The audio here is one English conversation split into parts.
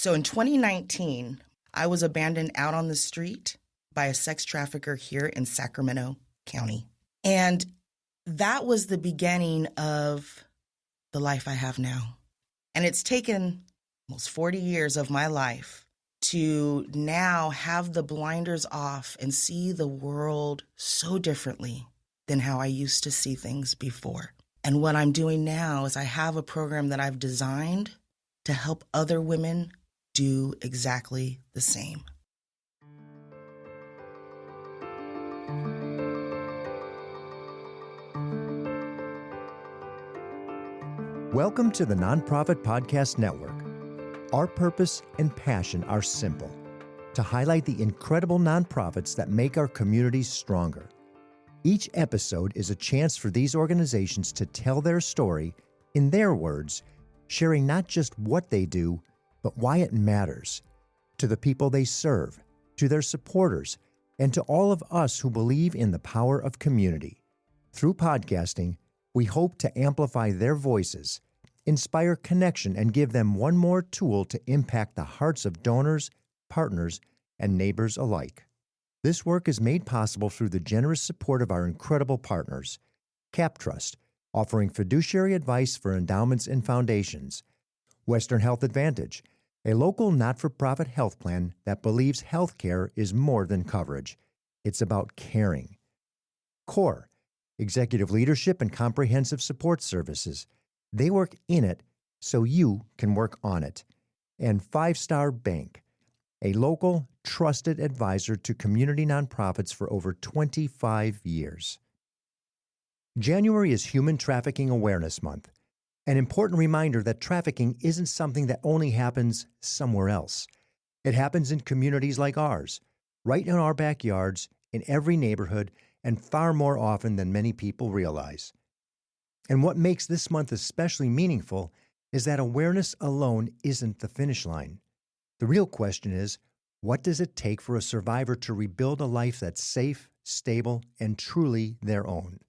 So in 2019, I was abandoned out on the street by a sex trafficker here in Sacramento County. And that was the beginning of the life I have now. And it's taken almost 40 years of my life to now have the blinders off and see the world so differently than how I used to see things before. And what I'm doing now is I have a program that I've designed to help other women do exactly the same. Welcome to the Nonprofit Podcast Network. Our purpose and passion are simple: to highlight the incredible nonprofits that make our communities stronger. Each episode is a chance for these organizations to tell their story in their words, sharing not just what they do, but why it matters to the people they serve, to their supporters, and to all of us who believe in the power of community. Through podcasting, we hope to amplify their voices, inspire connection, and give them one more tool to impact the hearts of donors, partners, and neighbors alike. This work is made possible through the generous support of our incredible partners: CapTrust, offering fiduciary advice for endowments and foundations; Western Health Advantage, a local not-for-profit health plan that believes healthcare is more than coverage. It's about caring; CORE, executive leadership and comprehensive support services. They work in it so you can work on it. And 5 Star Bank, a local, trusted advisor to community nonprofits for over 25 years. January is Human Trafficking Awareness Month, an important reminder that trafficking isn't something that only happens somewhere else. It happens in communities like ours, right in our backyards, in every neighborhood, and far more often than many people realize. And what makes this month especially meaningful is that awareness alone isn't the finish line. The real question is, what does it take for a survivor to rebuild a life that's safe, stable, and truly their own?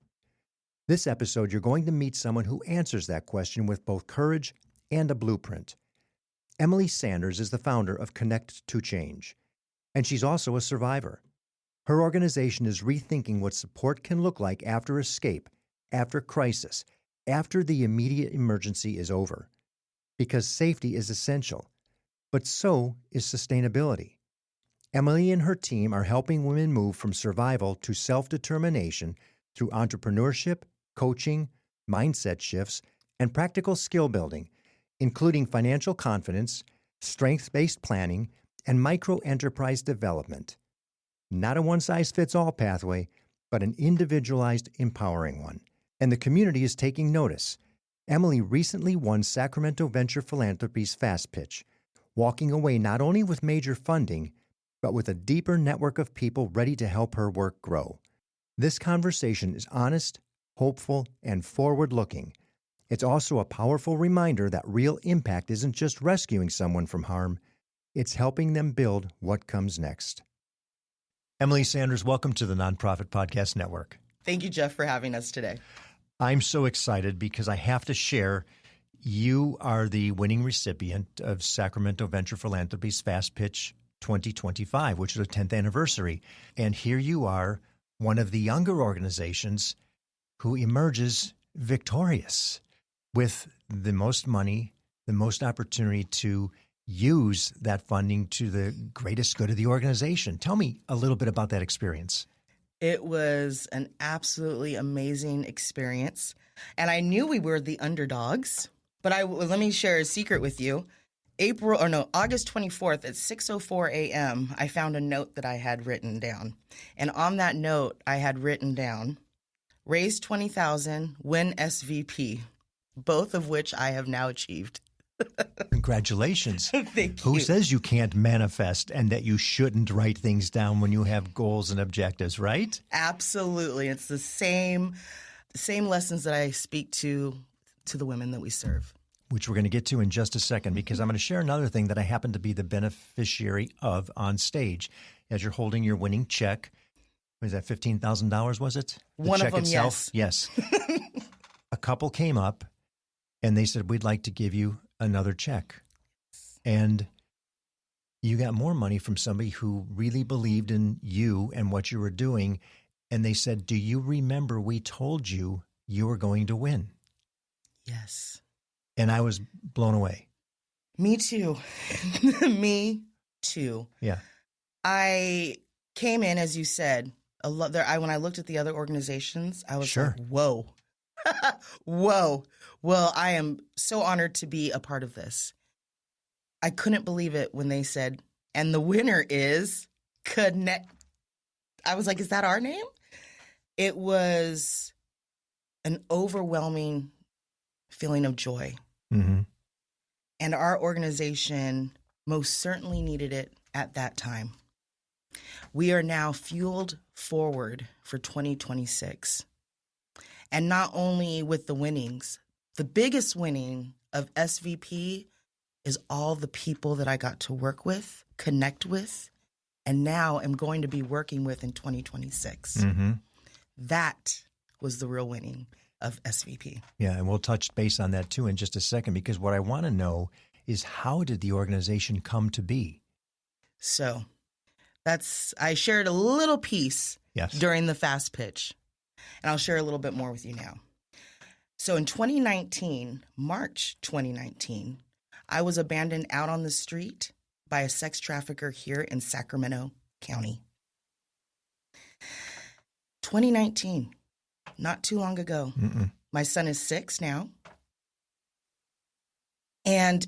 This episode, you're going to meet someone who answers that question with both courage and a blueprint. Emily Sanders is the founder of Connect2Change, and she's also a survivor. Her organization is rethinking what support can look like after escape, after crisis, after the immediate emergency is over. Because safety is essential, but so is sustainability. Emily and her team are helping women move from survival to self-determination through entrepreneurship, coaching, mindset shifts, and practical skill building, including financial confidence, strength-based planning, and micro-enterprise development. Not a one-size-fits-all pathway, but an individualized, empowering one. And the community is taking notice. Emily recently won Sacramento Venture Philanthropy's Fast Pitch, walking away not only with major funding, but with a deeper network of people ready to help her work grow. This conversation is honest, hopeful, and forward-looking. It's also a powerful reminder that real impact isn't just rescuing someone from harm, it's helping them build what comes next. Emily Sanders, welcome to the Nonprofit Podcast Network. Thank you, Jeff, for having us today. I'm so excited because I have to share, you are the winning recipient of Sacramento Venture Philanthropy's Fast Pitch 2025, which is the 10th anniversary. And here you are, one of the younger organizations who emerges victorious with the most money, the most opportunity to use that funding to the greatest good of the organization. Tell me a little bit about that experience. It was an absolutely amazing experience. And I knew we were the underdogs, but let me share a secret with you. August 24th at 6:04 a.m., I found a note that I had written down. And on that note, I had written down, raise 20,000, win SVP, both of which I have now achieved. Congratulations. Thank Who you. says you can't manifest and that you shouldn't write things down when you have goals and objectives, right? Absolutely. It's the same lessons that I speak to the women that we serve. Which we're going to get to in just a second, because I'm going to share another thing that I happen to be the beneficiary of on stage. As you're holding your winning check, was that $15,000, was it? The One check of them, itself? yes. A couple came up and they said, we'd like to give you another check. And you got more money from somebody who really believed in you and what you were doing. And they said, do you remember we told you you were going to win? Yes. And I was blown away. Me too. Me too. Yeah. I came in, as you said, when I looked at the other organizations, I was Sure. like, whoa, whoa. Well, I am so honored to be a part of this. I couldn't believe it when they said, and the winner is Connect. I was like, is that our name? It was an overwhelming feeling of joy. Mm-hmm. And our organization most certainly needed it at that time. We are now fueled forward for 2026. And not only with the winnings, the biggest winning of SVP is all the people that I got to work with, connect with, and now am going to be working with in 2026. Mm-hmm. That was the real winning of SVP. Yeah, and we'll touch base on that too in just a second, because what I want to know is, how did the organization come to be? So I shared a little piece during the fast pitch, and I'll share a little bit more with you now. So in 2019, March 2019, I was abandoned out on the street by a sex trafficker here in Sacramento County. 2019, not too long ago. Mm-mm. My son is 6 now. And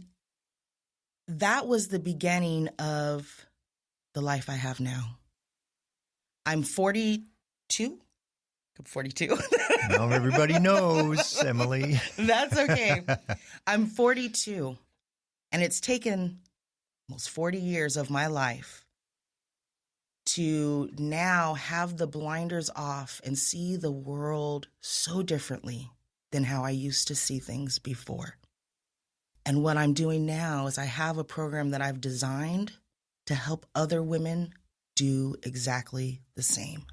that was the beginning of the life I have now. I'm 42. I'm 42. Now everybody knows, Emily. That's okay. I'm 42. And it's taken almost 40 years of my life to now have the blinders off and see the world so differently than how I used to see things before. And what I'm doing now is I have a program that I've designed to help other women do exactly the same.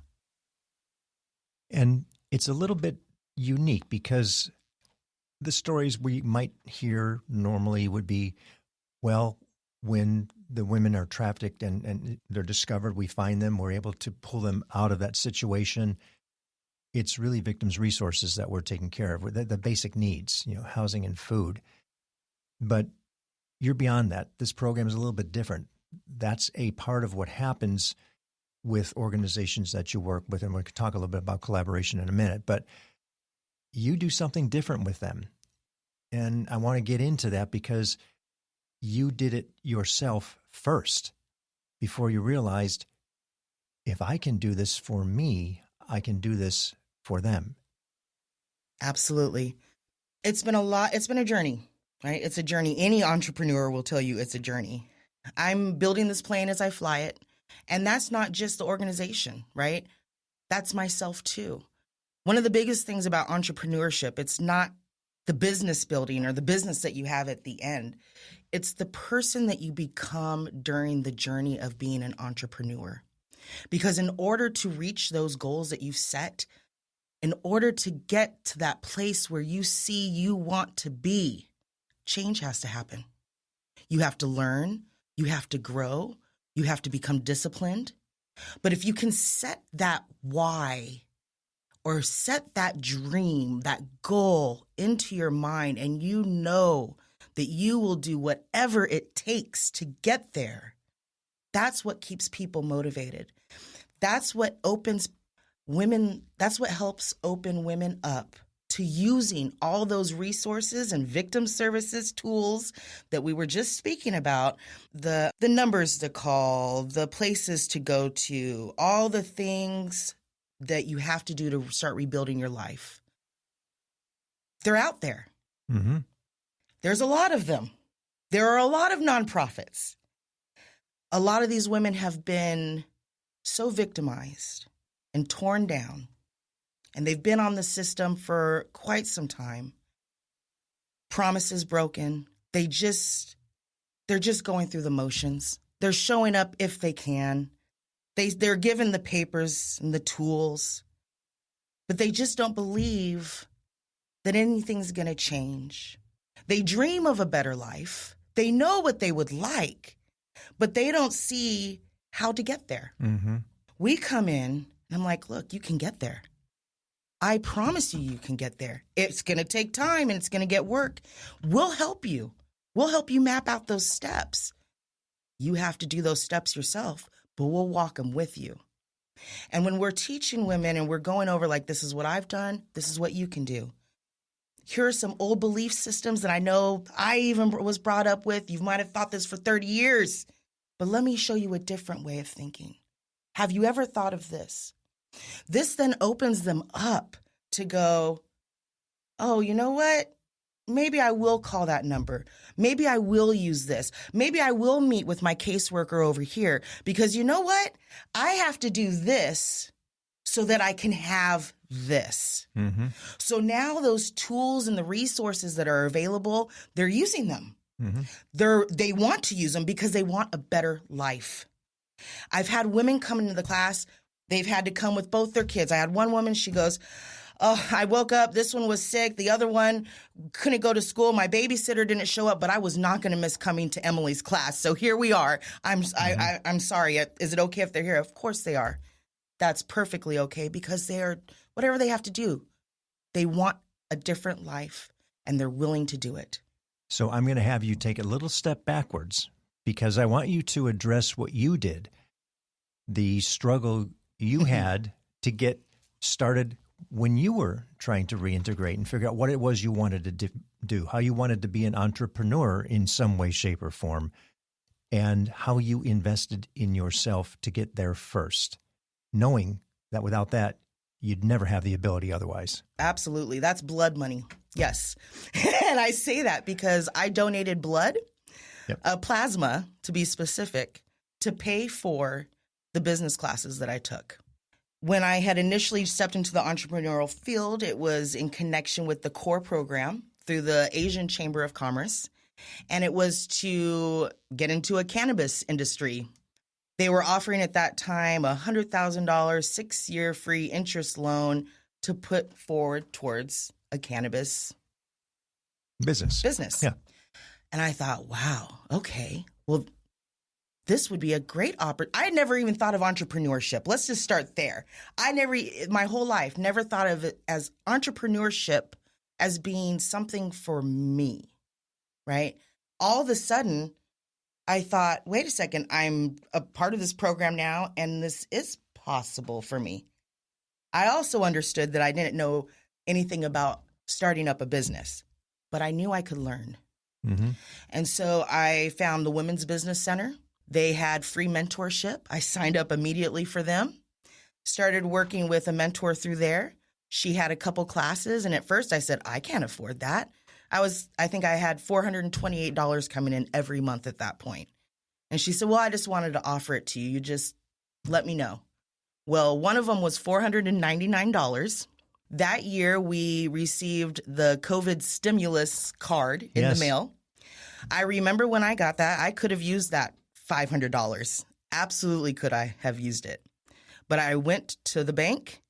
And it's a little bit unique, because the stories we might hear normally would be, well, when the women are trafficked and they're discovered, we find them, we're able to pull them out of that situation. It's really victims' resources that we're taking care of, the basic needs, housing and food. But you're beyond that. This program is a little bit different. That's a part of what happens with organizations that you work with, and we can talk a little bit about collaboration in a minute, but you do something different with them. And I want to get into that, because you did it yourself first before you realized, if I can do this for me, I can do this for them. Absolutely. It's been a journey, right? It's a journey. Any entrepreneur will tell you it's a journey. I'm building this plane as I fly it. And that's not just the organization, right? That's myself too. One of the biggest things about entrepreneurship, it's not the business building or the business that you have at the end. It's the person that you become during the journey of being an entrepreneur. Because in order to reach those goals that you've set, in order to get to that place where you see you want to be, change has to happen. You have to learn, you have to grow, you have to become disciplined. But if you can set that why or set that dream, that goal into your mind, and you know that you will do whatever it takes to get there, that's what keeps people motivated. That's what opens women, that's what helps open women up to using all those resources and victim services tools that we were just speaking about, the numbers to call, the places to go to, all the things that you have to do to start rebuilding your life. They're out there. Mm-hmm. There's a lot of them. There are a lot of nonprofits. A lot of these women have been so victimized and torn down, and they've been on the system for quite some time. Promises broken. They're just going through the motions. They're showing up if they can. They're given the papers and the tools, but they just don't believe that anything's going to change. They dream of a better life. They know what they would like, but they don't see how to get there. Mm-hmm. We come in and I'm like, look, you can get there. I promise you, you can get there. It's going to take time and it's going to get work. We'll help you. We'll help you map out those steps. You have to do those steps yourself, but we'll walk them with you. And when we're teaching women and we're going over like, this is what I've done, this is what you can do. Here are some old belief systems that I know I even was brought up with. You might have thought this for 30 years, but let me show you a different way of thinking. Have you ever thought of this? This then opens them up to go, oh, you know what? Maybe I will call that number. Maybe I will use this. Maybe I will meet with my caseworker over here because you know what? I have to do this so that I can have this. Mm-hmm. So now those tools and the resources that are available, they're using them. Mm-hmm. They want to use them because they want a better life. I've had women come into the class. They've had to come with both their kids. I had one woman, she goes, oh, I woke up, this one was sick, the other one couldn't go to school, my babysitter didn't show up, but I was not going to miss coming to Emily's class. So here we are. I'm sorry. Is it okay if they're here? Of course they are. That's perfectly okay because they are, whatever they have to do, they want a different life and they're willing to do it. So I'm going to have you take a little step backwards because I want you to address what you did, the struggle you had to get started when you were trying to reintegrate and figure out what it was you wanted to do, how you wanted to be an entrepreneur in some way, shape, or form, and how you invested in yourself to get there first, knowing that without that, you'd never have the ability otherwise. Absolutely. That's blood money. Yes. And I say that because I donated blood, plasma to be specific, to pay for the business classes that I took. When I had initially stepped into the entrepreneurial field, it was in connection with the CORE program through the Asian Chamber of Commerce, and it was to get into a cannabis industry. They were offering at that time a $100,000 6-year free interest loan to put forward towards a cannabis business. Yeah. And I thought, wow, okay, well, this would be a great opportunity. I had never even thought of entrepreneurship. Let's just start there. My whole life, never thought of it as entrepreneurship as being something for me, right? All of a sudden, I thought, wait a second, I'm a part of this program now, and this is possible for me. I also understood that I didn't know anything about starting up a business, but I knew I could learn. Mm-hmm. And so I found the Women's Business Center. They had free mentorship. I signed up immediately for them, started working with a mentor through there. She had a couple classes, and at first I said, I can't afford that. I think I had $428 coming in every month at that point. And she said, well, I just wanted to offer it to you. You just let me know. Well, one of them was $499. That year, we received the COVID stimulus card in the mail. I remember when I got that, I could have used that $500. Absolutely could I have used it. But I went to the bank.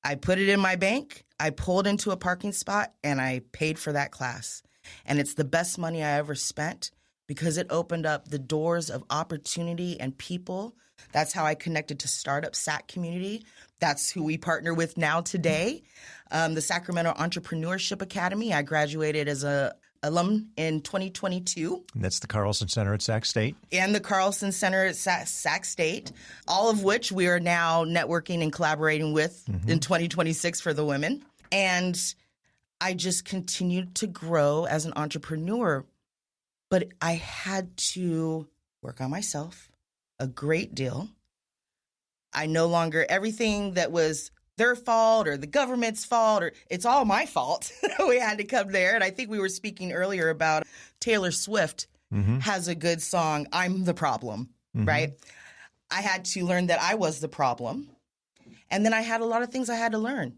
I put it in my bank. I pulled into a parking spot and I paid for that class. And it's the best money I ever spent because it opened up the doors of opportunity and people. That's how I connected to Startup SAC community. That's who we partner with now today. The Sacramento Entrepreneurship Academy. I graduated as a alum in 2022. And that's the Carlson Center at Sac State. And the Carlson Center at Sac State, all of which we are now networking and collaborating with in 2026 for the women. And I just continued to grow as an entrepreneur, but I had to work on myself a great deal. I no longer, everything that was their fault or the government's fault, or it's all my fault. We had to come there. And I think we were speaking earlier about Taylor Swift has a good song, I'm the Problem, right? I had to learn that I was the problem. And then I had a lot of things I had to learn.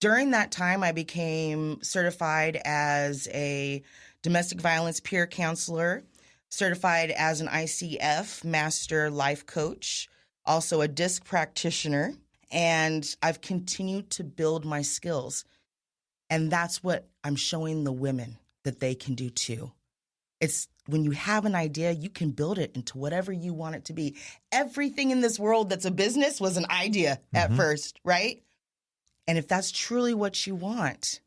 During that time, I became certified as a domestic violence peer counselor, certified as an ICF master life coach, also a DISC practitioner. And I've continued to build my skills. And that's what I'm showing the women that they can do too. It's when you have an idea, you can build it into whatever you want it to be. Everything in this world that's a business was an idea at first, right? And if that's truly what you want,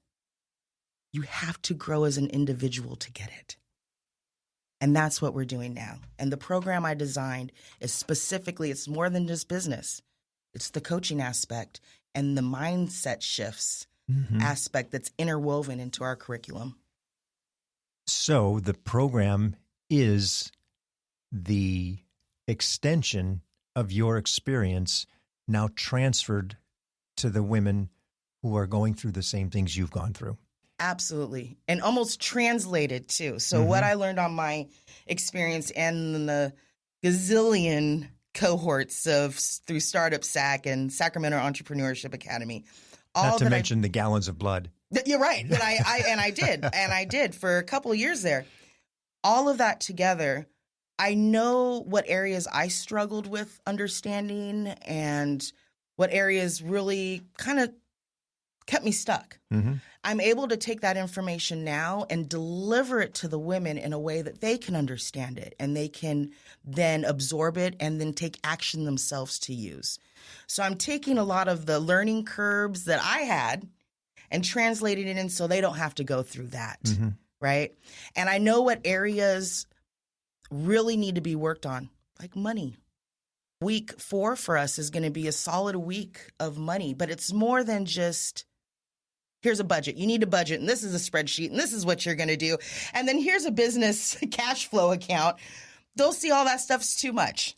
you have to grow as an individual to get it. And that's what we're doing now. And the program I designed is specifically, it's more than just business. It's the coaching aspect and the mindset shifts aspect that's interwoven into our curriculum. So the program is the extension of your experience now transferred to the women who are going through the same things you've gone through. Absolutely. And almost translated too. So what I learned on my experience and the gazillion cohorts of through Startup Sac and Sacramento Entrepreneurship Academy. Not to mention the gallons of blood. You're right. And I did for a couple of years there. All of that together, I know what areas I struggled with understanding and what areas really kind of kept me stuck. I'm able to take that information now and deliver it to the women in a way that they can understand it and they can then absorb it and then take action themselves to use. So I'm taking a lot of the learning curves that I had and translating it in so they don't have to go through that, right? And I know what areas really need to be worked on, like money. Week 4 for us is going to be a solid week of money, but it's more than just, here's a budget. You need a budget, and this is a spreadsheet, and this is what you're going to do. And then here's a business cash flow account. They'll see all that stuff's too much.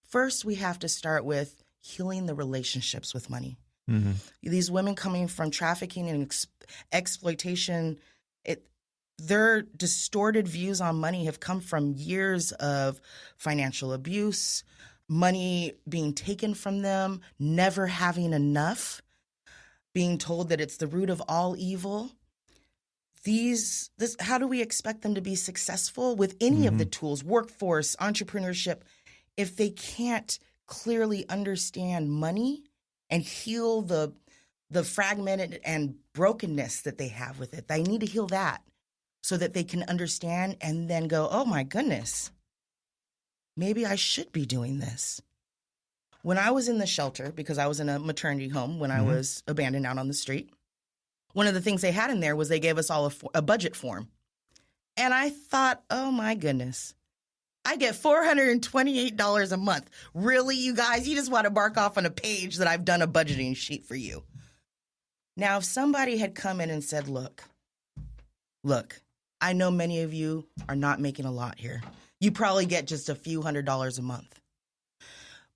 First, we have to start with healing the relationships with money. These women coming from trafficking and exploitation, their distorted views on money have come from years of financial abuse, money being taken from them, never having enough, being told that it's the root of all evil. How do we expect them to be successful with any of the tools, workforce, entrepreneurship, if they can't clearly understand money and heal the fragmented and brokenness that they have with it? They need to heal that so that they can understand and then go, oh my goodness, maybe I should be doing this. When I was in the shelter, because I was in a maternity home when I was abandoned out on the street, one of the things they had in there was they gave us all a budget form. And I thought, oh my goodness, I get $428 a month. Really, you guys? You just want to mark off on a page that I've done a budgeting sheet for you. Now, if somebody had come in and said, look, I know many of you are not making a lot here. You probably get just a few $100s a month.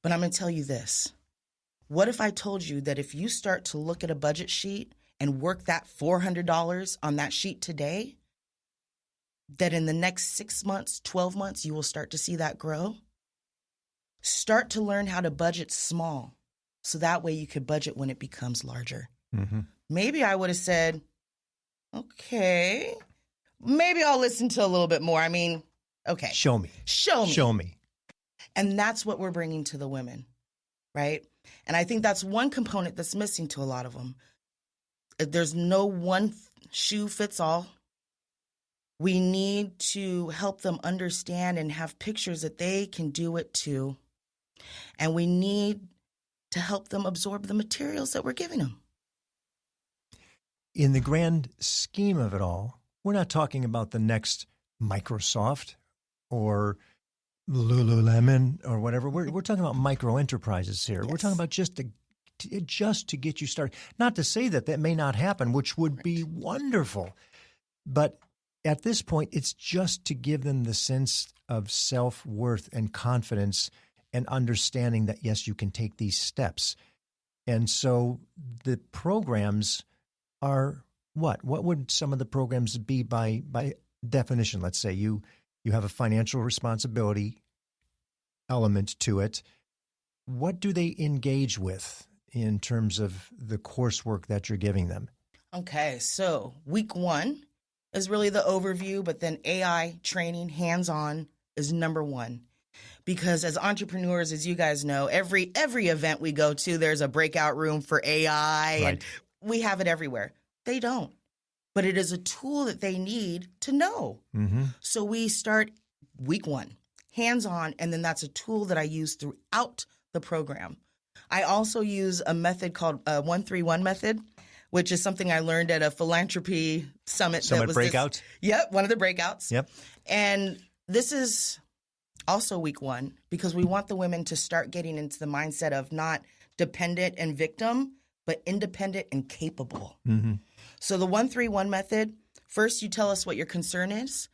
But I'm going to tell you this. What if I told you that if you start to look at a budget sheet and work that $400 on that sheet today, that in the next 6 months, 12 months, you will start to see that grow? Start to learn how to budget small so that way you could budget when it becomes larger. Maybe I would have said, okay, maybe I'll listen to a little bit more. I mean, okay. Show me. And that's what we're bringing to the women, right? And I think that's one component that's missing to a lot of them. There's no one shoe fits all. We need to help them understand and have pictures that they can do it too. And we need to help them absorb the materials that we're giving them. In the grand scheme of it all, we're not talking about the next Microsoft or Lululemon or whatever. We're talking about micro enterprises here. Yes. We're talking about just to get you started. Not to say that may not happen, which would be wonderful. But at this point, it's just to give them the sense of self-worth and confidence and understanding that, yes, you can take these steps. And so the programs are what? What would some of the programs be by definition? Let's say you have a financial responsibility element to it. What do they engage with in terms of the coursework that you're giving them? Okay, so week 1 is really the overview, but then AI training, hands-on, is number 1. Because as entrepreneurs, as you guys know, every event we go to, there's a breakout room for AI, and we have it everywhere. They don't. but it is a tool that they need to know. So we start week 1, hands-on, and then that's a tool that I use throughout the program. I also use a method called 131 method, which is something I learned at a philanthropy summit. Breakout? Yep, one of the breakouts. Yep. And this is also week 1 because we want the women to start getting into the mindset of not dependent and victim, but independent and capable. So the 131 method, first you tell us what your concern is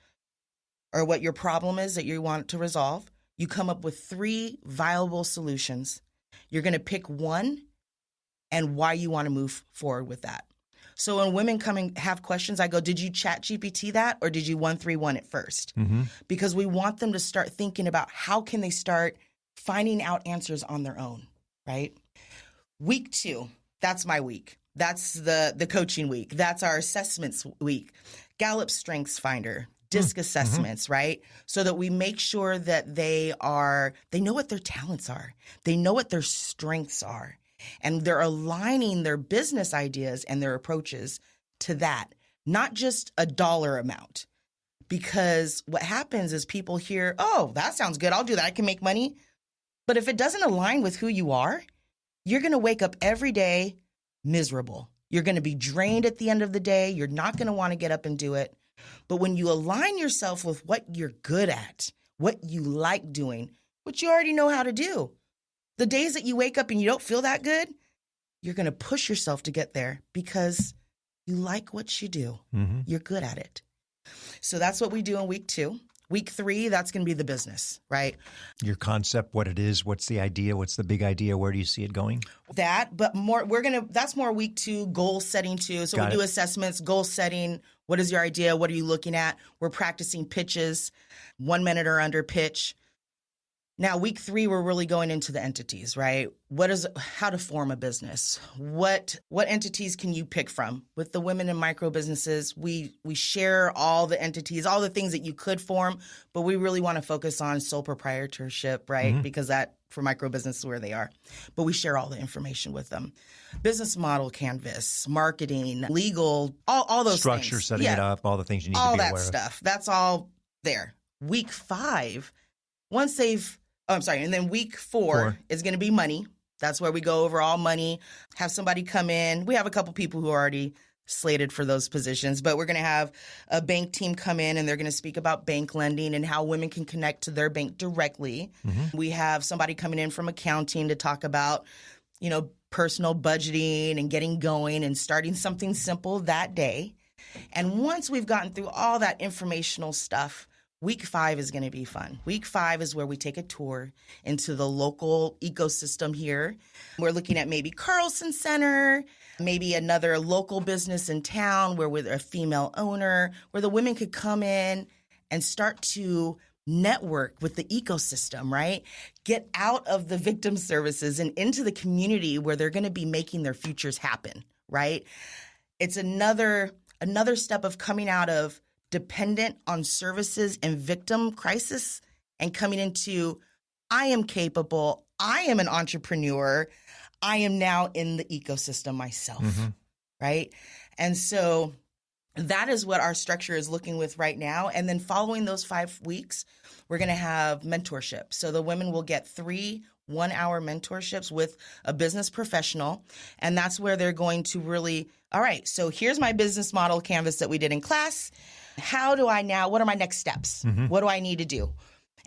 or what your problem is that you want to resolve. You come up with 3 viable solutions. You're going to pick one and why you want to move forward with that. So when women come and have questions, I go, did you chat GPT that or did you 131 it first? Because we want them to start thinking about how can they start finding out answers on their own, right? Week 2, that's my week. That's the coaching week. That's our assessments week. Gallup Strengths Finder, DISC assessments, right? So that we make sure that they know what their talents are. They know what their strengths are. And they're aligning their business ideas and their approaches to that, not just a dollar amount. Because what happens is people hear, oh, that sounds good. I'll do that. I can make money. But if it doesn't align with who you are, you're going to wake up every day miserable. You're going to be drained at the end of the day. You're not going to want to get up and do it. But when you align yourself with what you're good at, what you like doing, what you already know how to do, the days that you wake up and you don't feel that good, you're going to push yourself to get there because you like what you do. You're good at it. So that's what we do in week 2. Week 3, that's going to be the business, right? Your concept, what it is, what's the idea, what's the big idea, where do you see it going? But that's more week 2, goal setting too. So we do assessments, goal setting. What is your idea? What are you looking at? We're practicing pitches, 1 minute or under pitch. Now, week 3, we're really going into the entities, right? How to form a business? What entities can you pick from? With the women in micro businesses, we share all the entities, all the things that you could form, but we really want to focus on sole proprietorship, right? Because that for micro business is where they are. But we share all the information with them. Business model canvas, marketing, legal, all those structure, things. setting it up, all the things you need to be aware of. All that stuff. That's all there. Week 5, once they've and then week 4 is going to be money. That's where we go over all money, have somebody come in. We have a couple people who are already slated for those positions, but we're going to have a bank team come in and they're going to speak about bank lending and how women can connect to their bank directly. We have somebody coming in from accounting to talk about, personal budgeting and getting going and starting something simple that day. And once we've gotten through all that informational stuff, week 5 is going to be fun. Week 5 is where we take a tour into the local ecosystem here. We're looking at maybe Carlson Center, maybe another local business in town where we're a female owner, where the women could come in and start to network with the ecosystem, right? Get out of the victim services and into the community where they're going to be making their futures happen, right? It's another step of coming out of dependent on services and victim crisis and coming into, I am capable, I am an entrepreneur, I am now in the ecosystem myself, right? And so that is what our structure is looking with right now. And then following those 5 weeks, we're going to have mentorship. So the women will get 3 one-hour mentorships with a business professional. And that's where they're going to really, all right, so here's my business model canvas that we did in class. What are my next steps? What do I need to do?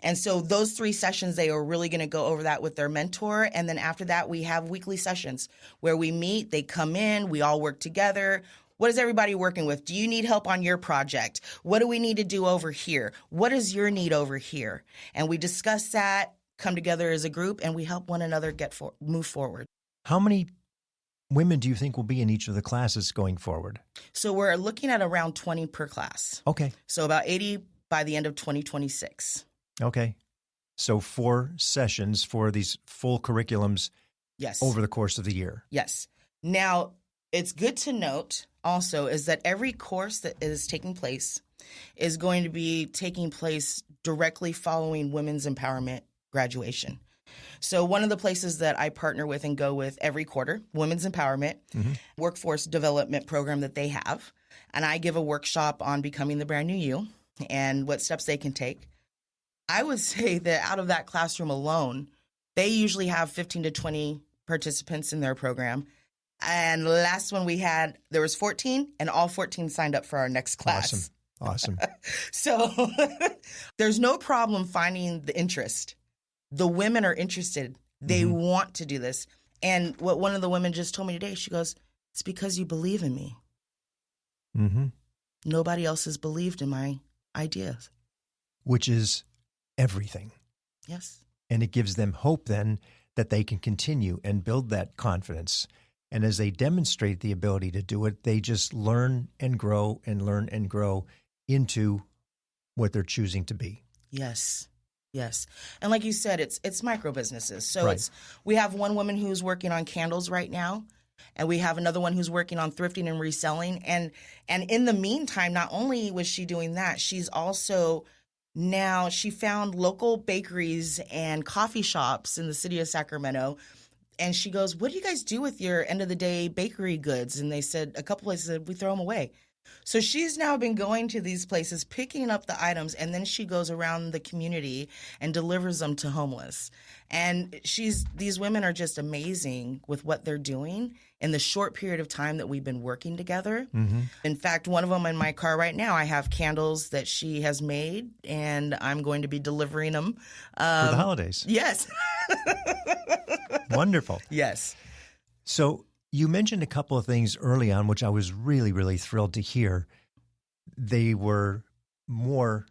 And so those 3 sessions, they are really going to go over that with their mentor. And then after that, we have weekly sessions where we meet, they come in, we all work together. What is everybody working with? Do you need help on your project? What do we need to do over here? What is your need over here? And we discuss that, come together as a group, and we help one another move forward. How many women do you think will be in each of the classes going forward? So we're looking at around 20 per class. Okay. So about 80 by the end of 2026. Okay. So 4 sessions for these full curriculums over the course of the year. Yes. Now, it's good to note also is that every course that is taking place is going to be taking place directly following women's empowerment graduation. So one of the places that I partner with and go with every quarter, Women's Empowerment, workforce development program that they have. and I give a workshop on becoming the brand new you and what steps they can take. I would say that out of that classroom alone, they usually have 15 to 20 participants in their program. And the last one we had, there was 14, and all 14 signed up for our next class. Awesome. So there's no problem finding the interest. The women are interested. They want to do this. And what one of the women just told me today, she goes, it's because you believe in me. Nobody else has believed in my ideas. Which is everything. Yes. And it gives them hope then that they can continue and build that confidence. And as they demonstrate the ability to do it, they just learn and grow and learn and grow into what they're choosing to be. Yes. Yes. And like you said, it's micro businesses. So Right. we have one woman who's working on candles right now, and we have another one who's working on thrifting and reselling. And in the meantime, not only was she doing that, she's also now she found local bakeries and coffee shops in the city of Sacramento. And she goes, what do you guys do with your end of the day bakery goods? And they said, a couple places said, we throw them away. So she's now been going to these places, picking up the items, and then she goes around the community and delivers them to homeless. And these women are just amazing with what they're doing in the short period of time that we've been working together. In fact, one of them in my car right now, I have candles that she has made, and I'm going to be delivering them. For the holidays. Yes. Wonderful. Yes. So you mentioned a couple of things early on, which I was really, really thrilled to hear. They were more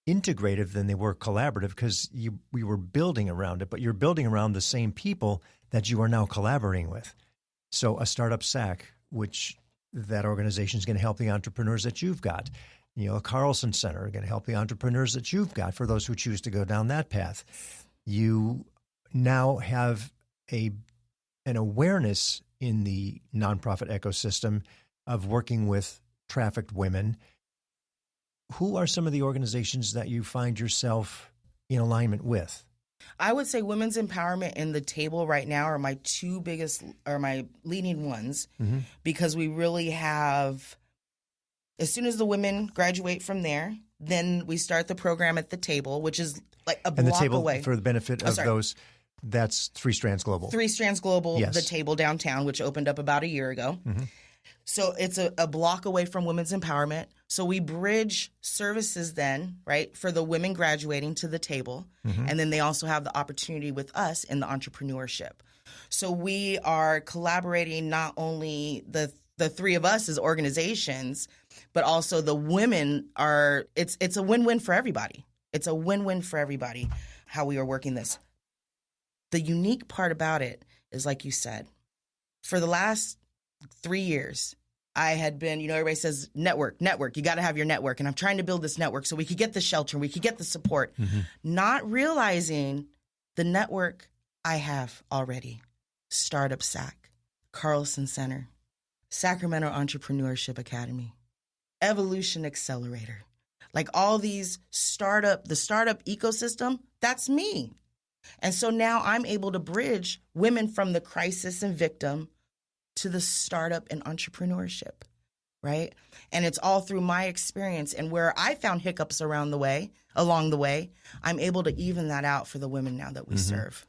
integrative than they were collaborative because we were building around it, but you're building around the same people that you are now collaborating with. So a Startup SAC, which that organization is going to help the entrepreneurs that you've got. A Carlson Center are going to help the entrepreneurs that you've got for those who choose to go down that path. You now have an awareness in the nonprofit ecosystem of working with trafficked women. Who are some of the organizations that you find yourself in alignment with? I would say women's empowerment and the table right now are my two biggest, or my leading ones, because we really have, as soon as the women graduate from there, then we start the program at the table, which is like a block away. And the table, for the benefit of those, that's Three Strands Global. Three Strands Global, yes. The table downtown, which opened up about a year ago. So it's a block away from women's empowerment. So we bridge services then, right, for the women graduating to the table. And then they also have the opportunity with us in the entrepreneurship. So we are collaborating not only the three of us as organizations, but also the women are, it's a win-win for everybody. It's a win-win for everybody how we are working this. The unique part about it is, like you said, for the last 3 years, I had been, everybody says network, you got to have your network. And I'm trying to build this network so we could get the shelter, we could get the support, not realizing the network I have already. Startup SAC, Carlson Center, Sacramento Entrepreneurship Academy, Evolution Accelerator, like all these the startup ecosystem, that's me. And so now I'm able to bridge women from the crisis and victim to the startup and entrepreneurship, right? And it's all through my experience, and where I found hiccups along the way, I'm able to even that out for the women now that we serve.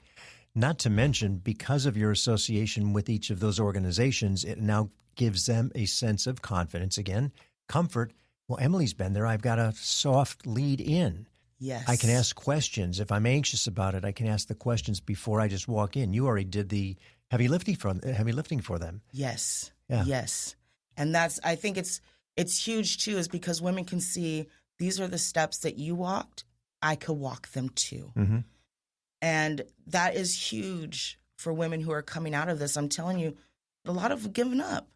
Not to mention, because of your association with each of those organizations, it now gives them a sense of confidence again, comfort. Well, Emily's been there. I've got a soft lead in. Yes. I can ask questions. If I'm anxious about it, I can ask the questions before I just walk in. You already did the heavy lifting for them. Yes. Yeah. Yes. And I think it's huge too, is because women can see these are the steps that you walked, I could walk them too. And that is huge for women who are coming out of this. I'm telling you, a lot of them giving up,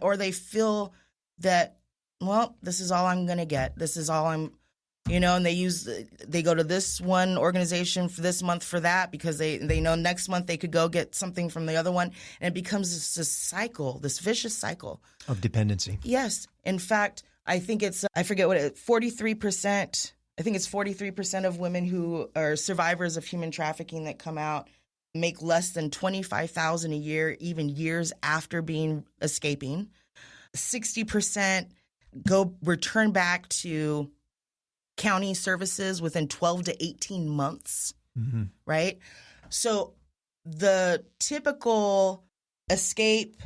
or they feel that, well, this is all I'm going to get. This is all I'm, and they go to this one organization for this month for that, because they know next month they could go get something from the other one. And it becomes this cycle, this vicious cycle of dependency. Yes. In fact, I think I forget what 43%. I think it's 43% of women who are survivors of human trafficking that come out make less than $25,000 a year, even years after escaping. 60% return back to county services within 12 to 18 months, right? So the typical escape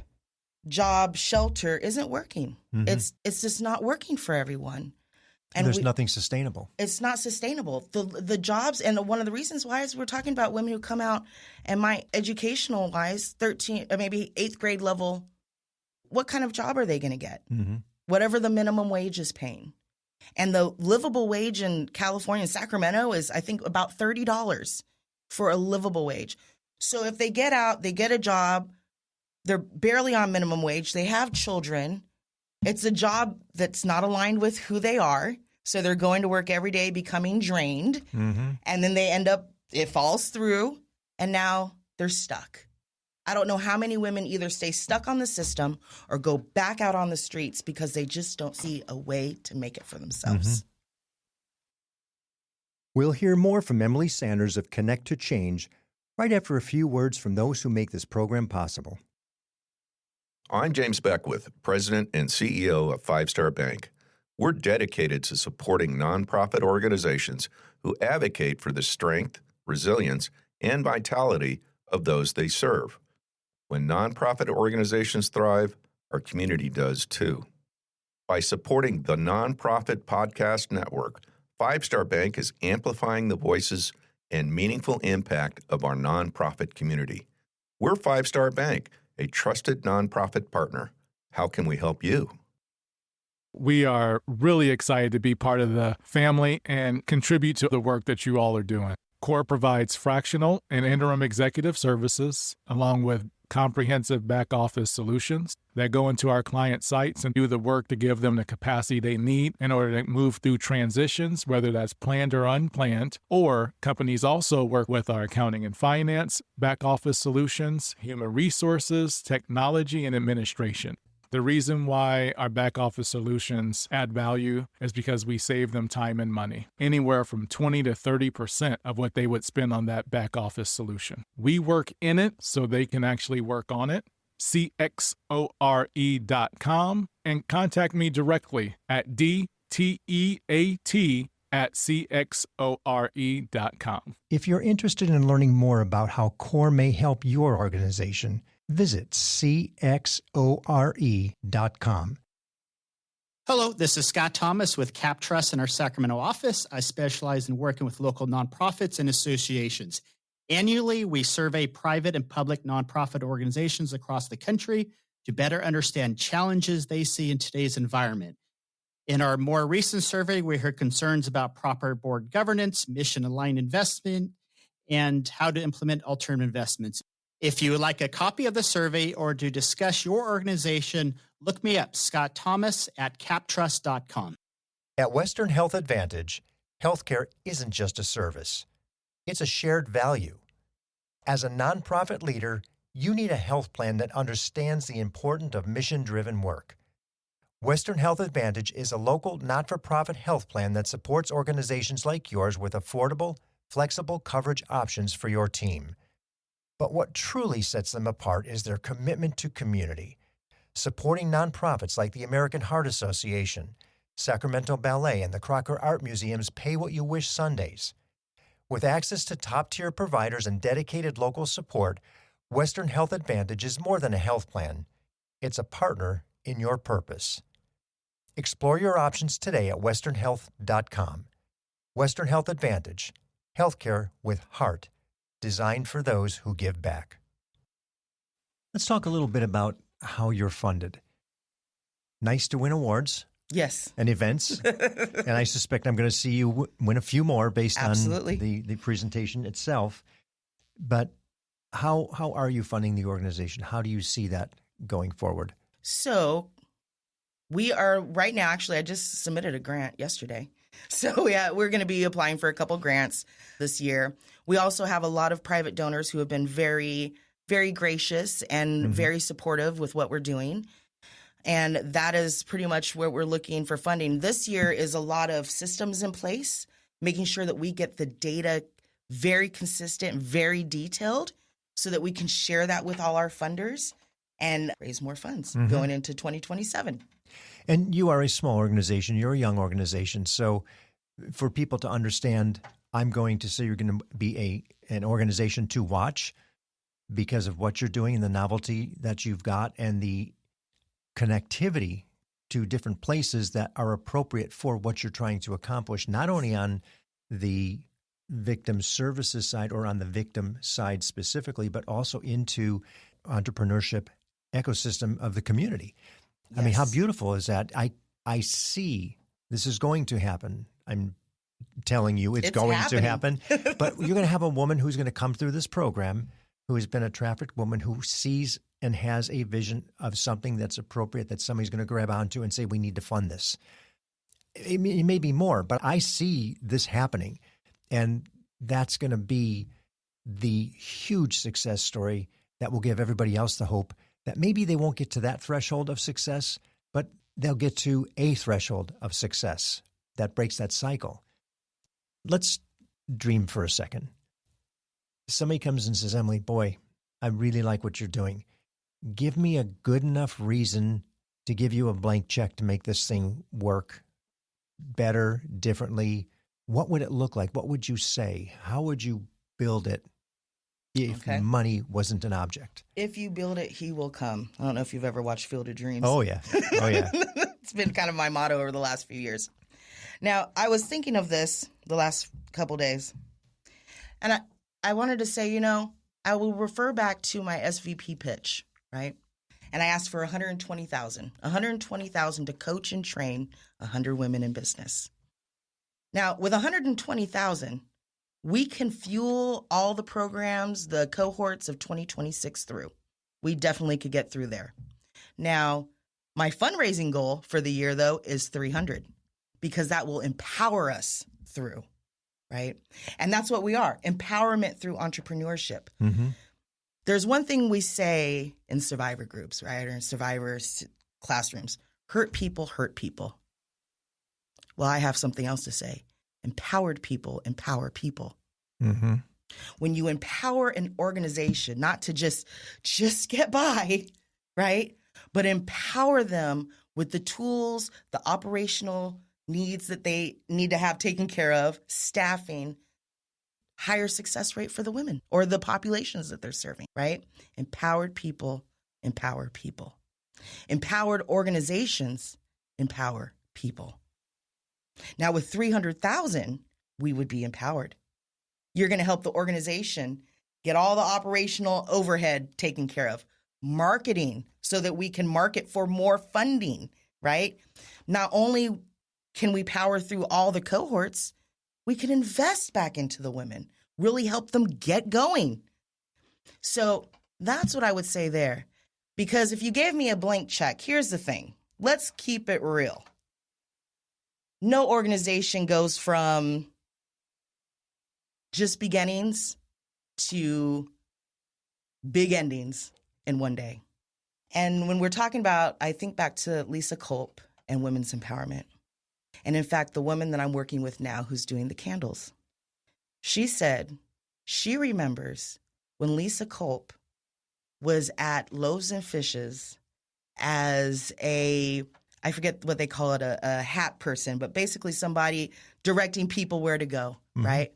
job shelter isn't working. It's just not working for everyone. And there's nothing sustainable. It's not sustainable. The jobs, and one of the reasons why is we're talking about women who come out and my educational wise, 13 or maybe 8th grade level, what kind of job are they going to get? Whatever the minimum wage is paying. And the livable wage in California and Sacramento is, I think, about $30 for a livable wage. So if they get out, they get a job, they're barely on minimum wage, they have children, it's a job that's not aligned with who they are. So they're going to work every day becoming drained. And then they end up, it falls through, and now they're stuck. I don't know how many women either stay stuck on the system or go back out on the streets because they just don't see a way to make it for themselves. We'll hear more from Emily Sanders of Connect2Change right after a few words from those who make this program possible. I'm James Beckwith, President and CEO of Five Star Bank. We're dedicated to supporting nonprofit organizations who advocate for the strength, resilience, and vitality of those they serve. When nonprofit organizations thrive, our community does too. By supporting the Nonprofit Podcast Network, Five Star Bank is amplifying the voices and meaningful impact of our nonprofit community. We're Five Star Bank, a trusted nonprofit partner. How can we help you? We are really excited to be part of the family and contribute to the work that you all are doing. CORE provides fractional and interim executive services along with comprehensive back office solutions that go into our client sites and do the work to give them the capacity they need in order to move through transitions, whether that's planned or unplanned. Or companies also work with our accounting and finance, back office solutions, human resources, technology, and administration. The reason why our back office solutions add value is because we save them time and money, anywhere from 20 to 30% of what they would spend on that back office solution. We work in it so they can actually work on it. CXORE.com and contact me directly at DTEAT@CXORE.com. If you're interested in learning more about how CORE may help your organization, visit CXORE.com. Hello, this is Scott Thomas with CapTrust in our Sacramento office. I specialize in working with local nonprofits and associations. Annually, we survey private and public nonprofit organizations across the country to better understand challenges they see in today's environment. In our more recent survey, we heard concerns about proper board governance, mission-aligned investment, and how to implement alternative investments. If you would like a copy of the survey or to discuss your organization, look me up, Scott Thomas at captrust.com. At Western Health Advantage, healthcare isn't just a service. It's a shared value. As a nonprofit leader, you need a health plan that understands the importance of mission-driven work. Western Health Advantage is a local not-for-profit health plan that supports organizations like yours with affordable, flexible coverage options for your team. But what truly sets them apart is their commitment to community, supporting nonprofits like the American Heart Association, Sacramento Ballet, and the Crocker Art Museum's Pay What You Wish Sundays. With access to top-tier providers and dedicated local support, Western Health Advantage is more than a health plan. It's a partner in your purpose. Explore your options today at westernhealth.com. Western Health Advantage, healthcare with heart. Designed for those who give back. Let's talk a little bit about how you're funded. Nice to win awards. Yes. And events. And I suspect I'm going to see you win a few more based Absolutely. on the presentation itself. But how are you funding the organization? How do you see that going forward? So we are right now, actually, I just submitted a grant yesterday. So yeah, we're going to be applying for a couple grants this year. We also have a lot of private donors who have been very, very gracious and very supportive with what we're doing. And that is pretty much where we're looking for funding. This year is a lot of systems in place, making sure that we get the data very consistent, very detailed, so that we can share that with all our funders. and raise more funds Mm-hmm. going into 2027. And you are a small organization. You're a young organization. So for people to understand, I'm going to say you're going to be an organization to watch because of what you're doing and the novelty that you've got and the connectivity to different places that are appropriate for what you're trying to accomplish, not only on the victim services side or on the victim side specifically, but also into entrepreneurship ecosystem of the community. Yes. I mean, how beautiful is that? I see this is going to happen. I'm telling you it's going happening. to happen. But you're going to have a woman who's going to come through this program who has been a trafficked woman who sees and has a vision of something that's appropriate that somebody's going to grab onto and say, we need to fund this. It may be more, but I see this happening. And that's going to be the huge success story that will give everybody else the hope that maybe they won't get to that threshold of success, but they'll get to a threshold of success that breaks that cycle. Let's dream for a second. Somebody comes and says, Emily, boy, I really like what you're doing. Give me a good enough reason to give you a blank check to make this thing work better, differently. What would it look like? What would you say? How would you build it if money wasn't an object? If you build it, he will come. I don't know if you've ever watched Field of Dreams. Oh, yeah. Oh, yeah. It's been kind of my motto over the last few years. Now, I was thinking of this the last couple days, and I wanted to say, I will refer back to my SVP pitch, right? And I asked for $120,000 to coach and train 100 women in business. Now, with $120,000, we can fuel all the programs, the cohorts of 2026 through. We definitely could get through there. Now, my fundraising goal for the year, though, is $300 because that will empower us through, right? And that's what we are, empowerment through entrepreneurship. Mm-hmm. There's one thing we say in survivor groups, right, or in survivor classrooms, hurt people hurt people. Well, I have something else to say. Empowered people empower people. Mm-hmm. When you empower an organization, not to just get by, right, but empower them with the tools, the operational needs that they need to have taken care of, staffing, higher success rate for the women or the populations that they're serving, right? Empowered people empower people. Empowered organizations empower people. Now, with $300,000, we would be empowered. You're going to help the organization get all the operational overhead taken care of, marketing so that we can market for more funding, right? Not only can we power through all the cohorts, we can invest back into the women, really help them get going. So that's what I would say there. Because if you gave me a blank check, here's the thing. Let's keep it real. No organization goes from just beginnings to big endings in one day. And when we're talking about, I think back to Lisa Culp and women's empowerment. And in fact, the woman that I'm working with now who's doing the candles, she said she remembers when Lisa Culp was at Loaves and Fishes as I forget what they call it, a hat person, but basically somebody directing people where to go, mm-hmm. right?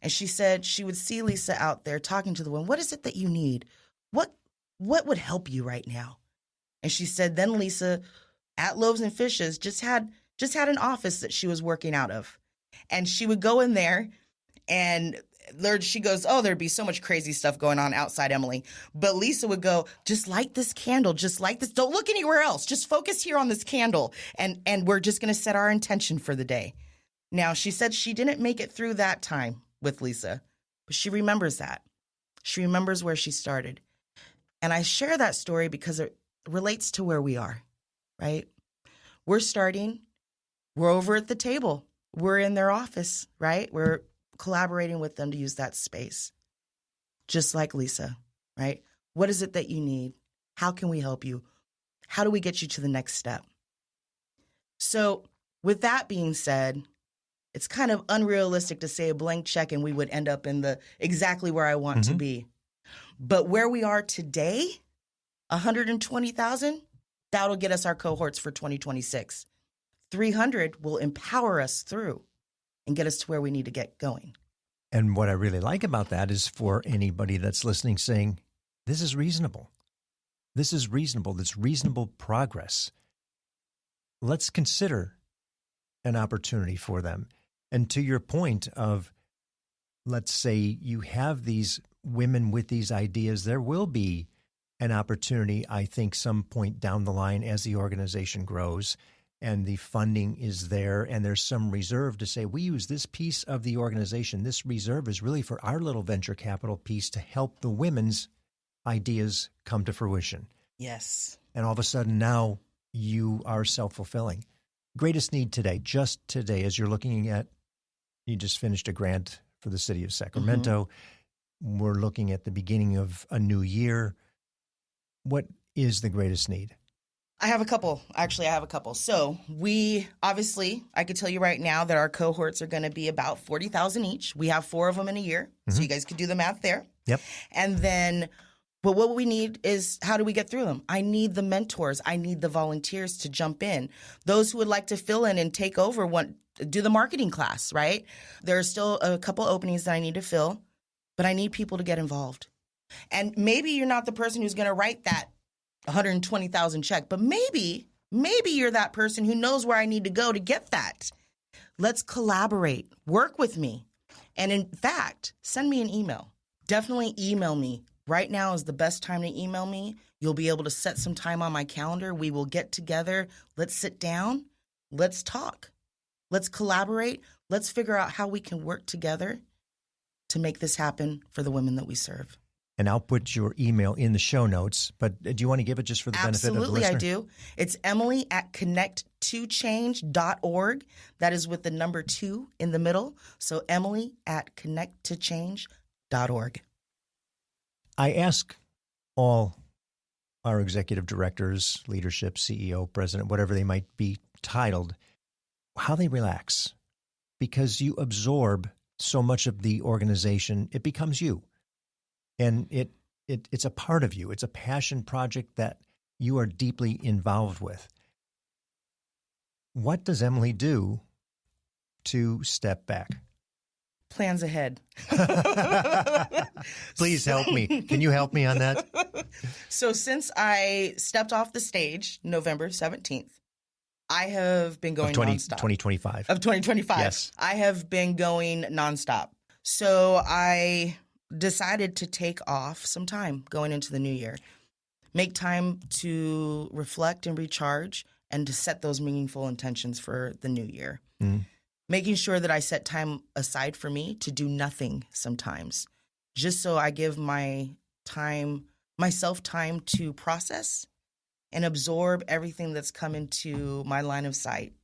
And she said she would see Lisa out there talking to the women. What is it that you need? What would help you right now? And she said then Lisa at Loaves and Fishes just had an office that she was working out of. And she would go in there and she goes, oh, there'd be so much crazy stuff going on outside, Emily. But Lisa would go, just light this candle, just light this. Don't look anywhere else. Just focus here on this candle. And we're just going to set our intention for the day. Now, she said she didn't make it through that time with Lisa, but she remembers that. She remembers where she started. And I share that story because it relates to where we are, right? We're starting. We're over at the table. We're in their office, right? We're collaborating with them to use that space. Just like Lisa, right? What is it that you need? How can we help you? How do we get you to the next step? So with that being said, it's kind of unrealistic to say a blank check and we would end up in the exactly where I want mm-hmm. to be. But where we are today, 120,000, that'll get us our cohorts for 2026. 300 will empower us through and get us to where we need to get going. And what I really like about that is for anybody that's listening saying, this is reasonable. This is reasonable. This reasonable progress. Let's consider an opportunity for them. And to your point of, let's say you have these women with these ideas, there will be an opportunity, I think, some point down the line as the organization grows and the funding is there and there's some reserve to say, we use this piece of the organization. This reserve is really for our little venture capital piece to help the women's ideas come to fruition. Yes. And all of a sudden now you are self-fulfilling. Greatest need today, just today, as you're looking at, you just finished a grant for the city of Sacramento. Mm-hmm. We're looking at the beginning of a new year. What is the greatest need? I have a couple. Actually, I have a couple. So I could tell you right now that our cohorts are going to be about 40,000 each. We have 4 of them in a year. Mm-hmm. So you guys could do the math there. Yep. And then, but what we need is, how do we get through them? I need the mentors. I need the volunteers to jump in. Those who would like to fill in and take over, do the marketing class, right? There are still a couple openings that I need to fill, but I need people to get involved. And maybe you're not the person who's going to write that 120,000 check, but maybe you're that person who knows where I need to go to get that. Let's collaborate, work with me. And in fact, send me an email. Definitely email me. Right now is the best time to email me. You'll be able to set some time on my calendar. We will get together. Let's sit down. Let's talk. Let's collaborate. Let's figure out how we can work together to make this happen for the women that we serve. And I'll put your email in the show notes, but do you want to give it just for the benefit of the listener? Absolutely, I do. It's Emily at Connect2Change.org. That is with the number 2 in the middle. So Emily at Connect2Change.org. I ask all our executive directors, leadership, CEO, president, whatever they might be titled, how they relax. Because you absorb so much of the organization, it becomes you. And it's a part of you. It's a passion project that you are deeply involved with. What does Emily do to step back? Plans ahead. Please help me. Can you help me on that? So since I stepped off the stage November 17th, I have been going nonstop. 2025. Of 2025. Yes. I have been going nonstop. So I decided to take off some time going into the new year. Make time to reflect and recharge and to set those meaningful intentions for the new year. Mm. Making sure that I set time aside for me to do nothing sometimes, just so I give myself time to process and absorb everything that's come into my line of sight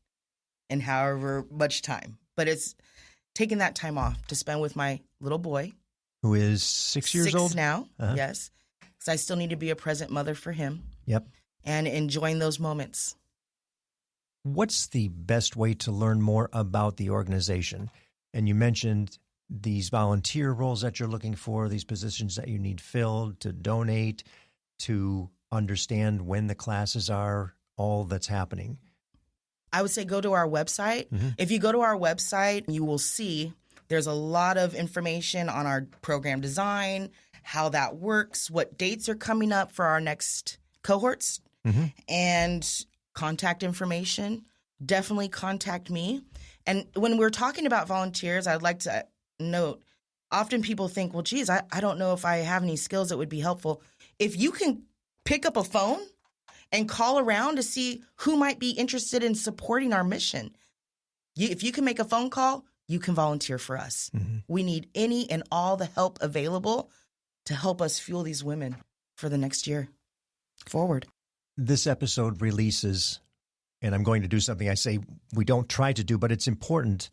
in however much time. But it's taking that time off to spend with my little boy. Who is 6 years old? 6 now, yes. Because I still need to be a present mother for him. Yep. And enjoying those moments. What's the best way to learn more about the organization? And you mentioned these volunteer roles that you're looking for, these positions that you need filled, to donate, to understand when the classes are, all that's happening. I would say go to our website. Mm-hmm. If you go to our website, you will see there's a lot of information on our program design, how that works, what dates are coming up for our next cohorts, and contact information. Definitely contact me. And when we're talking about volunteers, I'd like to note, often people think, well, geez, I don't know if I have any skills that would be helpful. If you can pick up a phone and call around to see who might be interested in supporting our mission, if you can make a phone call, you can volunteer for us. Mm-hmm. We need any and all the help available to help us fuel these women for the next year forward. This episode releases, and I'm going to do something I say we don't try to do, but it's important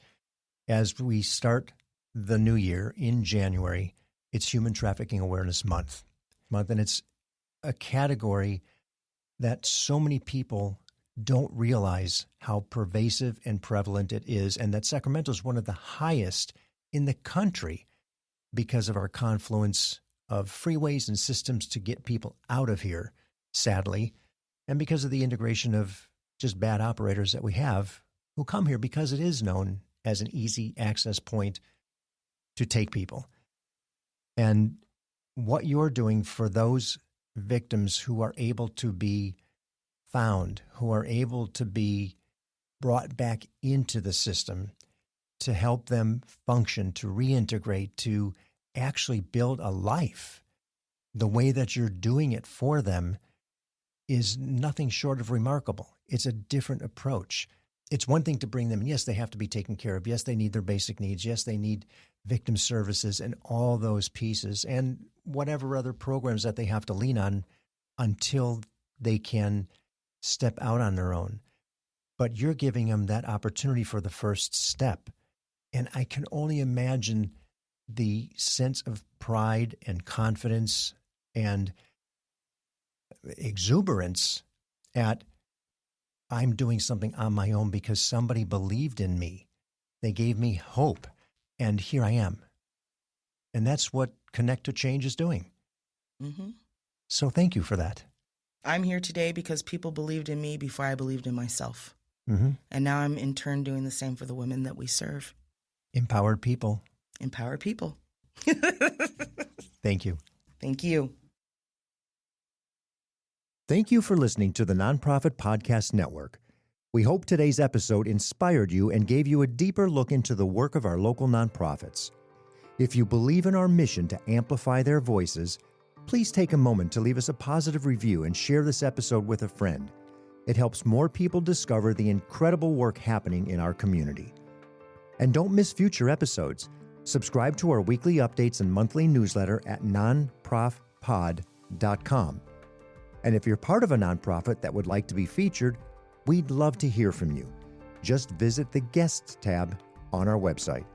as we start the new year in January. It's Human Trafficking Awareness Month. And it's a category that so many people don't realize how pervasive and prevalent it is, and that Sacramento is one of the highest in the country because of our confluence of freeways and systems to get people out of here sadly, and because of the integration of just bad operators that we have who come here because it is known as an easy access point to take people. And what you're doing for those victims who are able to be found, who are able to be brought back into the system, to help them function, to reintegrate, to actually build a life, the way that you're doing it for them is nothing short of remarkable. It's a different approach. It's one thing to bring them in. Yes, they have to be taken care of. Yes, they need their basic needs. Yes, they need victim services and all those pieces and whatever other programs that they have to lean on until they can step out on their own. But you're giving them that opportunity for the first step. And I can only imagine the sense of pride and confidence and exuberance at, I'm doing something on my own because somebody believed in me. They gave me hope, and here I am. And that's what Connect2Change is doing. Mm-hmm. So thank you for that. I'm here today because people believed in me before I believed in myself. Mm-hmm. And now I'm in turn doing the same for the women that we serve. Empowered people. Empowered people. Thank you. Thank you. Thank you for listening to the Nonprofit Podcast Network. We hope today's episode inspired you and gave you a deeper look into the work of our local nonprofits. If you believe in our mission to amplify their voices, please take a moment to leave us a positive review and share this episode with a friend. It helps more people discover the incredible work happening in our community. And don't miss future episodes. Subscribe to our weekly updates and monthly newsletter at nonprofpod.com. And if you're part of a nonprofit that would like to be featured, we'd love to hear from you. Just visit the Guests tab on our website.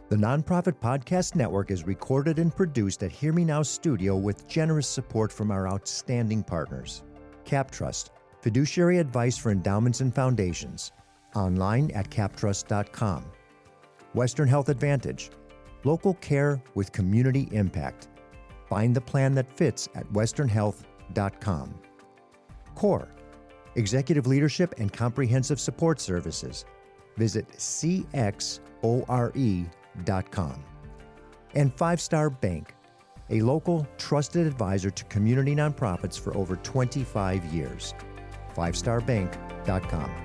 The Nonprofit Podcast Network is recorded and produced at Hear Me Now Studio with generous support from our outstanding partners. CapTrust, fiduciary advice for endowments and foundations. Online at captrust.com. Western Health Advantage, local care with community impact. Find the plan that fits at westernhealth.com. CORE, executive leadership and comprehensive support services. Visit cxore.com. And 5 Star Bank, a local trusted advisor to community nonprofits for over 25 years. 5starbank.com.